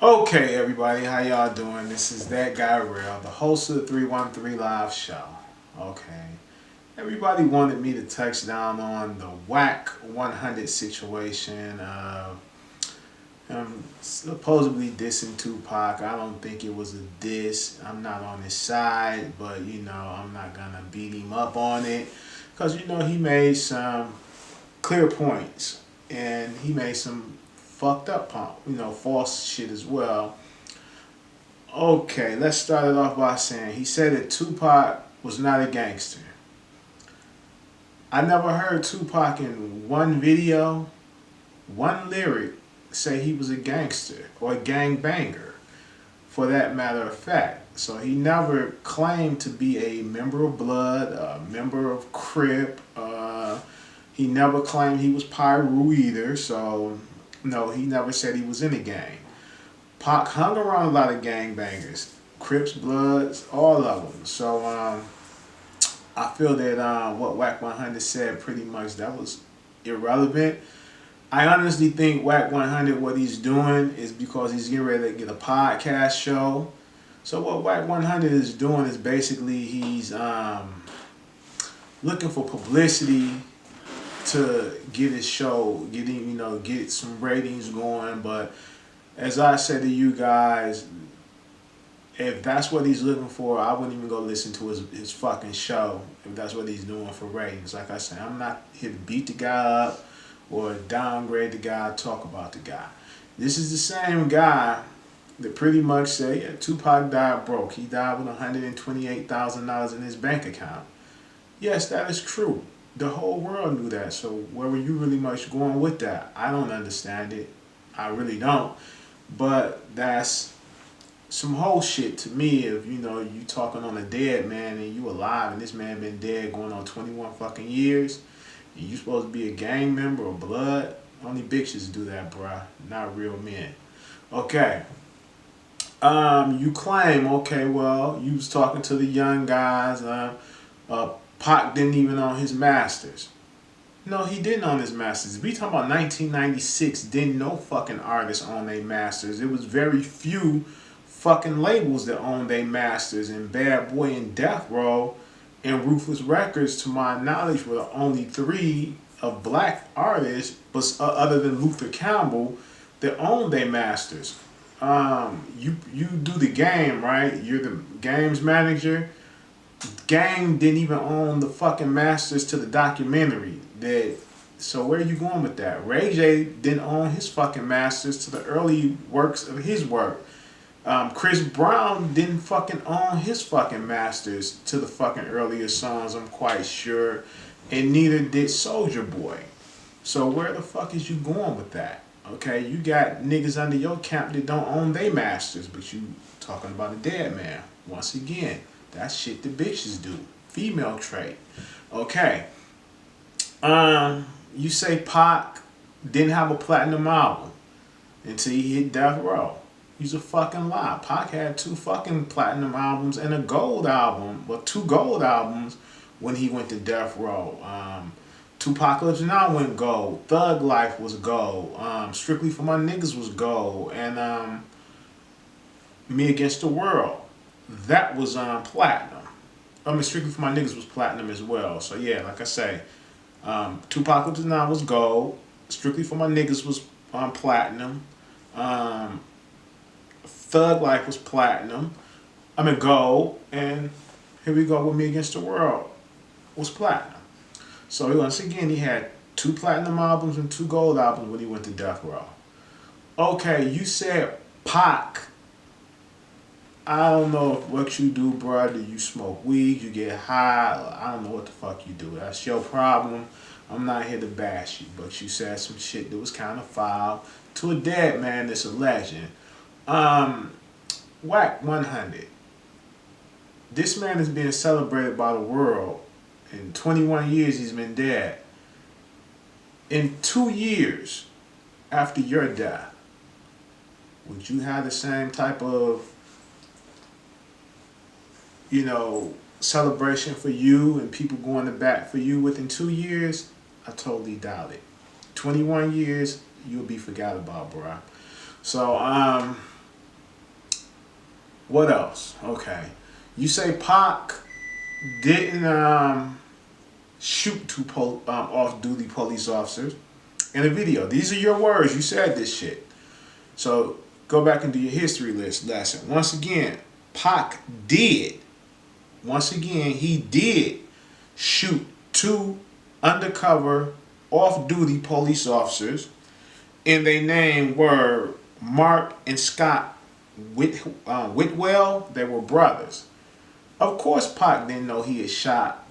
Okay, everybody, how y'all doing? This is that guy Real, the host of the 313 Live Show. Okay, everybody wanted me to touch down on the Wack 100 situation. Him supposedly dissing Tupac. I don't think it was a diss. I'm not on his side, but I'm not gonna beat him up on it because he made some clear points and he made some fucked up false shit as well. Okay, let's start it off by saying he said that Tupac was not a gangster. I never heard Tupac in one video, one lyric say he was a gangster or a gang banger, for that matter of fact. So he never claimed to be a member of Blood, a member of Crip. He never claimed he was Pyru either. So no, he never said he was in a gang. Pac hung around a lot of gang bangers, Crips, Bloods, all of them. So I feel that what Wack 100 said pretty much that was irrelevant. I honestly think Wack 100, what he's doing is because he's getting ready to get a podcast show. So what Wack 100 is doing is basically he's looking for publicity to get his show, get some ratings going. But as I said to you guys, if that's what he's looking for, I wouldn't even go listen to his fucking show if that's what he's doing for ratings. Like I said, I'm not here to beat the guy up or downgrade the guy, talk about the guy. This is the same guy that pretty much say, yeah, Tupac died broke. He died with $128,000 in his bank account. Yes, that is true. The whole world knew that. So where were you really much going with that? I don't understand it. I really don't. But that's some whole shit to me. If you talking on a dead man and you alive and this man been dead going on 21 fucking years, and you supposed to be a gang member or Blood, only bitches do that, bruh. Not real men. Okay. You claim, okay, well, you was talking to the young guys. Pac didn't even own his masters. No, he didn't own his masters. We talking about 1996, didn't no fucking artists own their masters. It was very few fucking labels that owned their masters, and Bad Boy and Death Row and Ruthless Records, to my knowledge, were the only three of black artists, but other than Luther Campbell, that owned their masters. You do the game, right? You're the games manager. Gang didn't even own the fucking masters to the documentary. So where are you going with that? Ray J didn't own his fucking masters to the early works of his work. Chris Brown didn't fucking own his fucking masters to the fucking earlier songs, I'm quite sure. And neither did Soulja Boy. So where the fuck is you going with that? Okay, you got niggas under your camp that don't own their masters, but you talking about a dead man. Once again, that's shit the bitches do. Female trait. Okay. You say Pac didn't have a platinum album until he hit Death Row. He's a fucking lie. Pac had 2 fucking platinum albums and a gold album, well, 2 gold albums when he went to Death Row. Tupacalypse Now went gold. Thug Life was gold. Strictly for My Niggas was gold. And Me Against the World, that was platinum. I mean, Strictly for My Niggas was platinum as well. So yeah, like I say, Tupacalypse Now was gold. Strictly for My Niggas was platinum. Thug Life was platinum. I mean gold. And here we go with Me Against the World was platinum. So once again, he had 2 platinum albums and 2 gold albums when he went to Death Row. Okay, you said Pac. I don't know what you do, bro. Do you smoke weed? You get high? I don't know what the fuck you do. That's your problem. I'm not here to bash you, but you said some shit that was kind of foul to a dead man that's a legend. Wack 100. This man is being celebrated by the world. In 21 years he's been dead. In 2 years after your death, would you have the same type of celebration for you and people going to bat for you within 2 years? I totally doubt it. 21 years, you'll be forgot about, bro. So, What else? Okay. You say Pac didn't shoot two off-duty police officers in a video. These are your words. You said this shit. So go back and do your history lesson. Once again, Pac did. Once again, he did shoot two undercover off-duty police officers, and their name were Mark and Scott Whitwell. They were brothers. Of course, Pac didn't know he had shot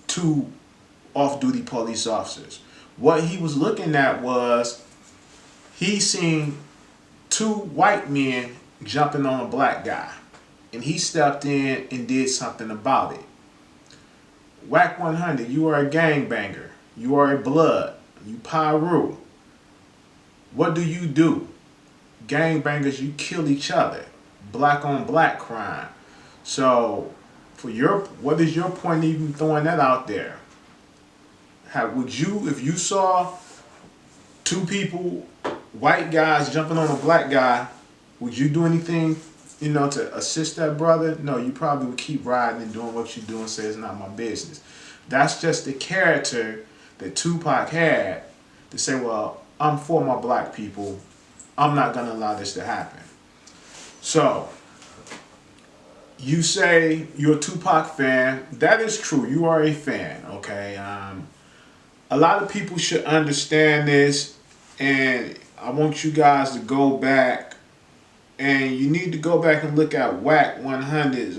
two off-duty police officers. What he was looking at was he seen two white men jumping on a black guy, and he stepped in and did something about it. Wack 100, you are a gangbanger. You are a blood. You Pyru. What do? Gangbangers, you kill each other. Black on black crime. So, what is your point even throwing that out there? Would you, if you saw two people, white guys jumping on a black guy, would you do anything, to assist that brother? No, you probably would keep riding and doing what you do and say it's not my business. That's just the character that Tupac had to say, well, I'm for my black people. I'm not going to allow this to happen. So, you say you're a Tupac fan. That is true. You are a fan, okay? A lot of people should understand this, and I want you guys to go back, and you need to go back and look at Wack 100's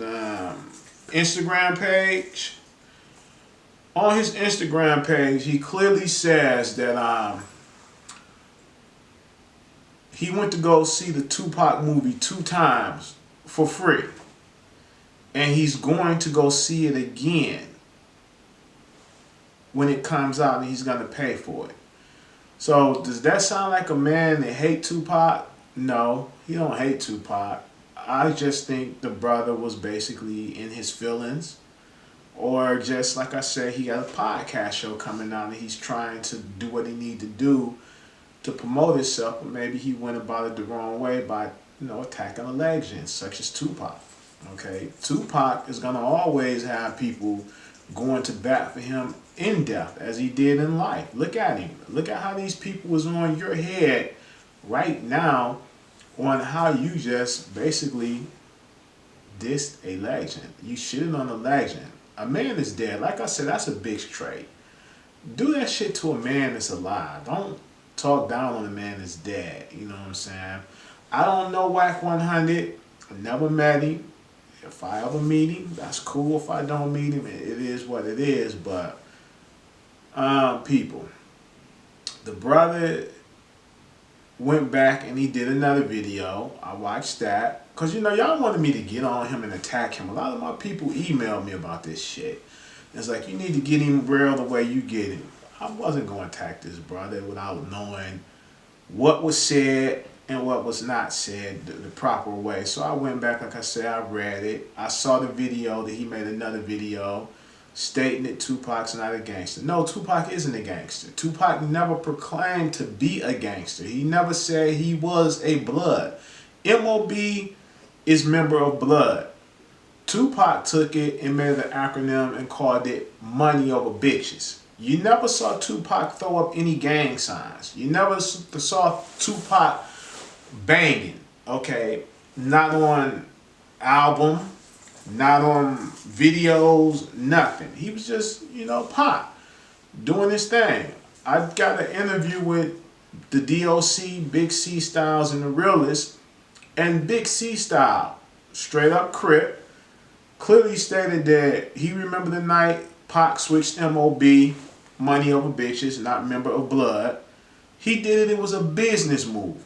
Instagram page. On his Instagram page, he clearly says that he went to go see the Tupac movie 2 times for free. And he's going to go see it again when it comes out, and he's going to pay for it. So does that sound like a man that hate Tupac? No, he don't hate Tupac. I just think the brother was basically in his feelings. Or just like I said, he got a podcast show coming out and he's trying to do what he need to do to promote himself, but maybe he went about it the wrong way by, attacking a legend such as Tupac. Okay, Tupac is gonna always have people going to bat for him in death, as he did in life. Look at him. Look at how these people was on your head right now on how you just basically dissed a legend. You shitted on a legend. A man is dead. Like I said, that's a big trait. Do that shit to a man that's alive. Don't talk down on a man that's dead. You know what I'm saying? I don't know Wack 100. I never met him. If I ever meet him, that's cool. If I don't meet him, it is what it is. But, people, the brother went back and he did another video. I watched that. Because, y'all wanted me to get on him and attack him. A lot of my people emailed me about this shit. It's like, you need to get him real the way you get him. I wasn't going to attack this brother without knowing what was said and what was not said the proper way. So I went back, like I said, I read it. I saw the video that he made another video stating that Tupac's not a gangster. No, Tupac isn't a gangster. Tupac never proclaimed to be a gangster. He never said he was a blood. M.O.B. is member of blood. Tupac took it and made an acronym and called it money over bitches. You never saw Tupac throw up any gang signs. You never saw Tupac banging, okay? Not on album, not on videos, nothing. He was just, Pac, doing his thing. I got an interview with the DOC, Big C Styles, and the Realist, and Big C Style, straight up Crip, clearly stated that he remembered the night Pac switched M.O.B., money over bitches, not member of blood. He did it. It was a business move.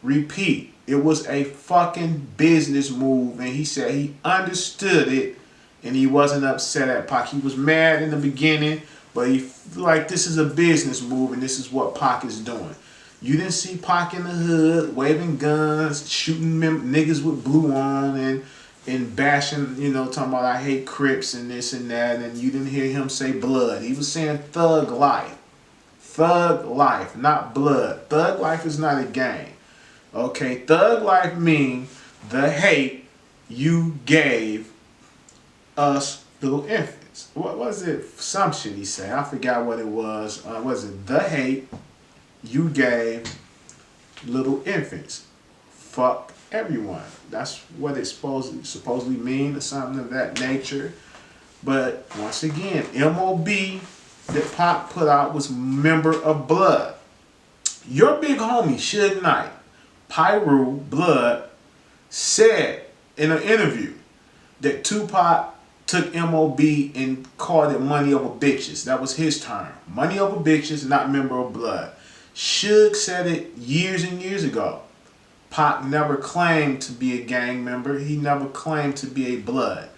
Repeat. It was a fucking business move. And he said he understood it and he wasn't upset at Pac. He was mad in the beginning, but he like, this is a business move and this is what Pac is doing. You didn't see Pac in the hood waving guns, shooting niggas with blue on and bashing, talking about I hate Crips and this and that, and you didn't hear him say blood. He was saying thug life. Thug life, not blood. Thug life is not a gang. Okay, thug life means the hate you gave us little infants. What was it? Some shit he said. I forgot what it was. Was it the hate you gave little infants? Fuck everyone. That's what it supposedly mean, or something of that nature. But once again, MOB that Pac put out was Member of Blood. Your big homie, Suge Knight, Pyru Blood, said in an interview that Tupac took MOB and called it money over bitches. That was his term. Money over bitches, not Member of Blood. Suge said it years and years ago. Pac never claimed to be a gang member. He never claimed to be a blood.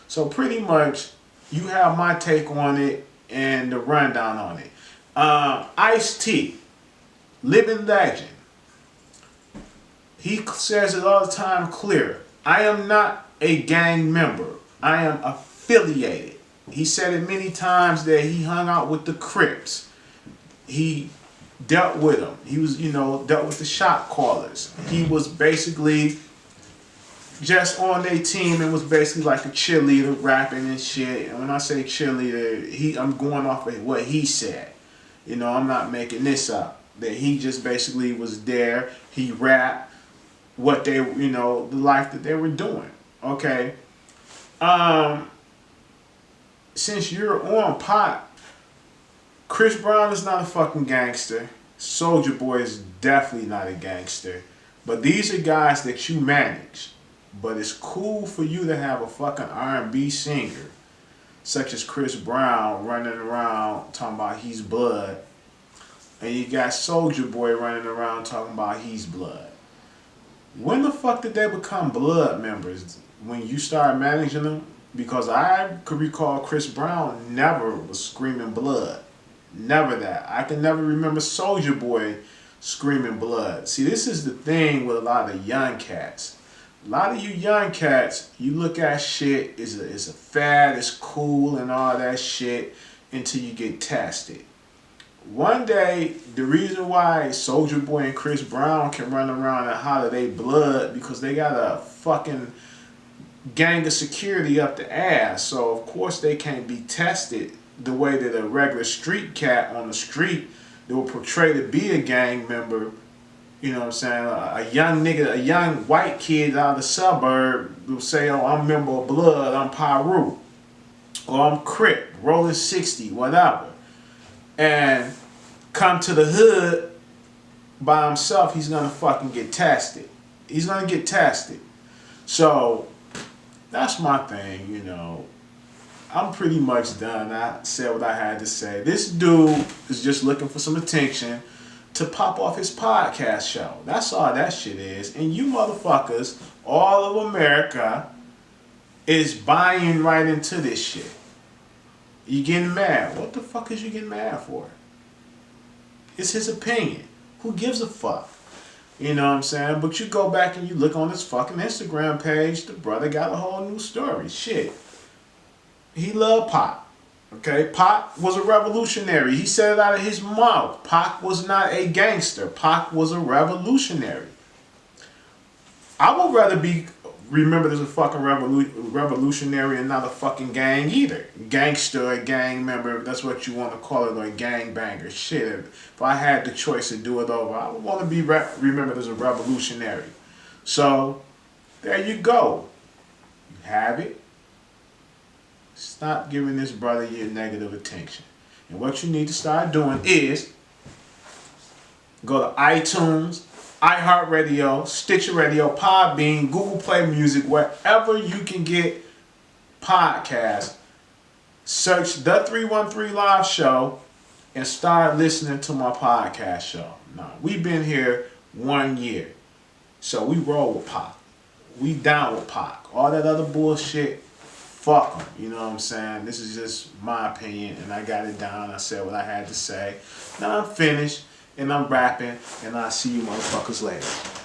So pretty much, you have my take on it and the rundown on it. Ice-T, living legend. He says it all the time clear. I am not a gang member. I am affiliated. He said it many times that he hung out with the Crips. He dealt with them. He was, dealt with the shot callers. He was basically just on their team and was basically like a cheerleader, rapping and shit. And when I say cheerleader, I'm going off of what he said. I'm not making this up. That he just basically was there. He rapped what they, the life that they were doing. Okay. Since you're on Pac, Chris Brown is not a fucking gangster. Soulja Boy is definitely not a gangster. But these are guys that you manage. But it's cool for you to have a fucking R&B singer such as Chris Brown running around talking about he's blood. And you got Soulja Boy running around talking about he's blood. When the fuck did they become blood members? When you start managing them? Because I could recall Chris Brown never was screaming blood. Never that. I can never remember Soulja Boy screaming blood. See, this is the thing with a lot of young cats. A lot of you young cats, you look at shit, it's a fad, it's cool and all that shit until you get tested. One day, the reason why Soulja Boy and Chris Brown can run around and holler they blood because they got a fucking gang of security up the ass. So of course they can't be tested the way that a regular street cat on the street that will portray to be a gang member. You know what I'm saying? A young nigga, a young white kid out of the suburb will say, oh, I'm Member of Blood, I'm Pyru. Or I'm Crip, Rolling 60, whatever. And come to the hood by himself, he's gonna fucking get tested. He's gonna get tested. So that's my thing, I'm pretty much done. I said what I had to say. This dude is just looking for some attention to pop off his podcast show. That's all that shit is. And you motherfuckers, all of America, is buying right into this shit. You getting mad. What the fuck is you getting mad for? It's his opinion. Who gives a fuck? You know what I'm saying? But you go back and you look on his fucking Instagram page, the brother got a whole new story. Shit. He loved Pac. Okay? Pac was a revolutionary. He said it out of his mouth. Pac was not a gangster. Pac was a revolutionary. I would rather be remembered as a fucking revolutionary and not a fucking gang either. Gangster, a gang member, that's what you want to call it, or a gang banger. Shit, if I had the choice to do it over, I would want to be remembered as a revolutionary. So, there you go. You have it. Stop giving this brother your negative attention. And what you need to start doing is go to iTunes, iHeartRadio, Stitcher Radio, Podbean, Google Play Music, wherever you can get podcasts. Search The 313 Live Show and start listening to my podcast show. Now, we've been here 1 year, so we roll with Pac. We down with Pac. All that other bullshit, fuck them. You know what I'm saying? This is just my opinion, and I got it down. I said what I had to say. Now I'm finished, and I'm rapping, and I'll see you motherfuckers later.